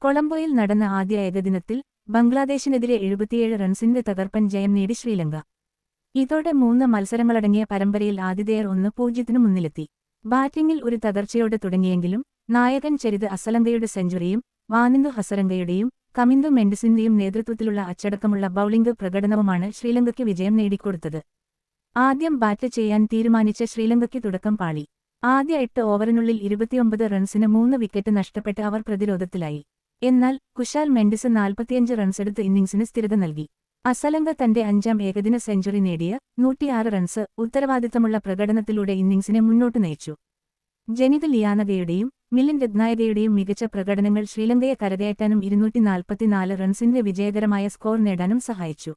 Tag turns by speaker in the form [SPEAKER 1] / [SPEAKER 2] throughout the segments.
[SPEAKER 1] കൊളംബോയിൽ നടന്ന ആദ്യ ഏകദിനത്തിൽ ബംഗ്ലാദേശിനെതിരെ 77 റൺസിന്റെ തകർപ്പൻ ജയം നേടി ശ്രീലങ്ക. ഇതോടെ 3 മത്സരങ്ങളടങ്ങിയ പരമ്പരയിൽ ആതിഥേയർ 1-0 മുന്നിലെത്തി. ബാറ്റിംഗിൽ ഒരു തകർച്ചയോടെ തുടങ്ങിയെങ്കിലും നായകൻ ചരിത് അസലങ്കയുടെ സെഞ്ചുറിയും വാനിന്ദു ഹസരംഗയുടെയും കമിന്ദു മെൻഡിസിന്റെയും നേതൃത്വത്തിലുള്ള അച്ചടക്കമുള്ള ബൌളിംഗ് പ്രകടനവുമാണ് ശ്രീലങ്കയ്ക്ക് വിജയം നേടിക്കൊടുത്തത്. ആദ്യം ബാറ്റ് ചെയ്യാൻ തീരുമാനിച്ച ശ്രീലങ്കയ്ക്ക് തുടക്കം പാളി. ആദ്യ 8 ഓവറിനുള്ളിൽ 29 റൺസിന് 3 വിക്കറ്റ് നഷ്ടപ്പെട്ട് അവർ പ്രതിരോധത്തിലായി. എന്നാൽ കുശാൽ മെൻഡിസ് 45 റൺസെടുത്ത് ഇന്നിംഗ്സിന് സ്ഥിരത നൽകി. അസലങ്ക തന്റെ 5ാം ഏകദിന സെഞ്ചുറി നേടിയ 106 റൺസ് ഉത്തരവാദിത്തമുള്ള പ്രകടനത്തിലൂടെ ഇന്നിംഗ്സിനെ മുന്നോട്ടു നയിച്ചു. ജനിത് ലിയാനഗയുടെയും മിലിന്ദ് രത്നായകയുടെയും മികച്ച പ്രകടനങ്ങൾ ശ്രീലങ്കയെ കരകയറ്റാനും 244 റൺസിന്റെ വിജയകരമായ സ്കോർ നേടാനും സഹായിച്ചു.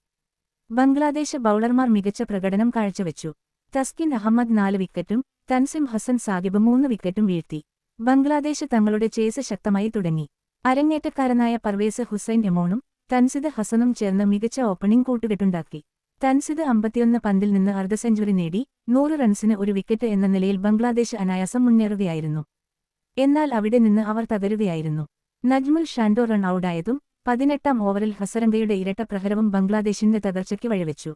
[SPEAKER 1] ബംഗ്ലാദേശ് ബൌളർമാർ മികച്ച പ്രകടനം കാഴ്ചവെച്ചു. തസ്കിൻ അഹമ്മദ് 4 വിക്കറ്റും തൻസിം ഹസൻ സാഹിബ് 3 വിക്കറ്റും വീഴ്ത്തി. ബംഗ്ലാദേശ് തങ്ങളുടെ ചേസ് ശക്തമായി തുടങ്ങി. അരങ്ങേറ്റക്കാരനായ പർവേസ് ഹുസൈൻ എമോണും തൻസിദ് ഹസനും ചേർന്ന് മികച്ച ഓപ്പണിംഗ് കൂട്ടുകെട്ടുണ്ടാക്കി. തൻസിദ് 51 പന്തിൽ നിന്ന് അർദ്ധ സെഞ്ചുറി നേടി 100 റൺസിന് 1 വിക്കറ്റ് എന്ന നിലയിൽ ബംഗ്ലാദേശ് അനായാസം മുന്നേറുകയായിരുന്നു. എന്നാൽ അവിടെ നിന്ന് അവർ തകരുകയായിരുന്നു. നജ്മുൽ ഷാൻഡോ റൺ ഔട്ടായതും 18ാം ഓവറിൽ ഹസരംഗയുടെ ഇരട്ട പ്രഹരവും ബംഗ്ലാദേശിന്റെ തകർച്ചയ്ക്ക് വഴിവെച്ചു.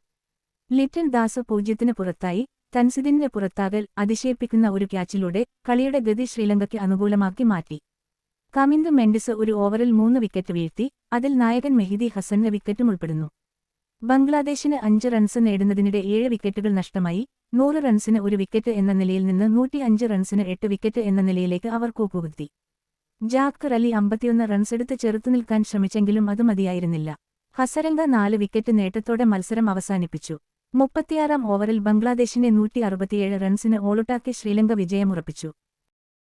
[SPEAKER 1] ലിറ്റൻ ദാസ് 0-ന് പുറത്തായി. തൻസിദിന്റെ പുറത്താകൽ അതിശയിപ്പിക്കുന്ന ഒരു ക്യാച്ചിലൂടെ കളിയുടെ ഗതി ശ്രീലങ്കയ്ക്ക് അനുകൂലമാക്കി മാറ്റി. കമിന്ദു മെൻഡിസ് ഒരു ഓവറിൽ 3 വിക്കറ്റ് വീഴ്ത്തി. അതിൽ നായകൻ മെഹിദി ഹസന്റെ വിക്കറ്റും ഉൾപ്പെടുന്നു. ബംഗ്ലാദേശിന് 5 റൺസ് നേടുന്നതിനിടെ 7 വിക്കറ്റുകൾ നഷ്ടമായി. 100 റൺസിന് 1 വിക്കറ്റ് എന്ന നിലയിൽ നിന്ന് 105 റൺസിന് 8 വിക്കറ്റ് എന്ന നിലയിലേക്ക് അവർ കൂപ്പുകുത്തി. ജാക്കർ അലി 51 റൺസെടുത്ത് ചെറുത്തുനിൽക്കാൻ ശ്രമിച്ചെങ്കിലും അത് മതിയായിരുന്നില്ല. ഹസരംഗ 4 വിക്കറ്റ് നേട്ടത്തോടെ മത്സരം അവസാനിപ്പിച്ചു. 36ാം ഓവറിൽ ബംഗ്ലാദേശിനെ 167 റൺസിന് ഓളുട്ടാക്കി ശ്രീലങ്ക വിജയമുറപ്പിച്ചു.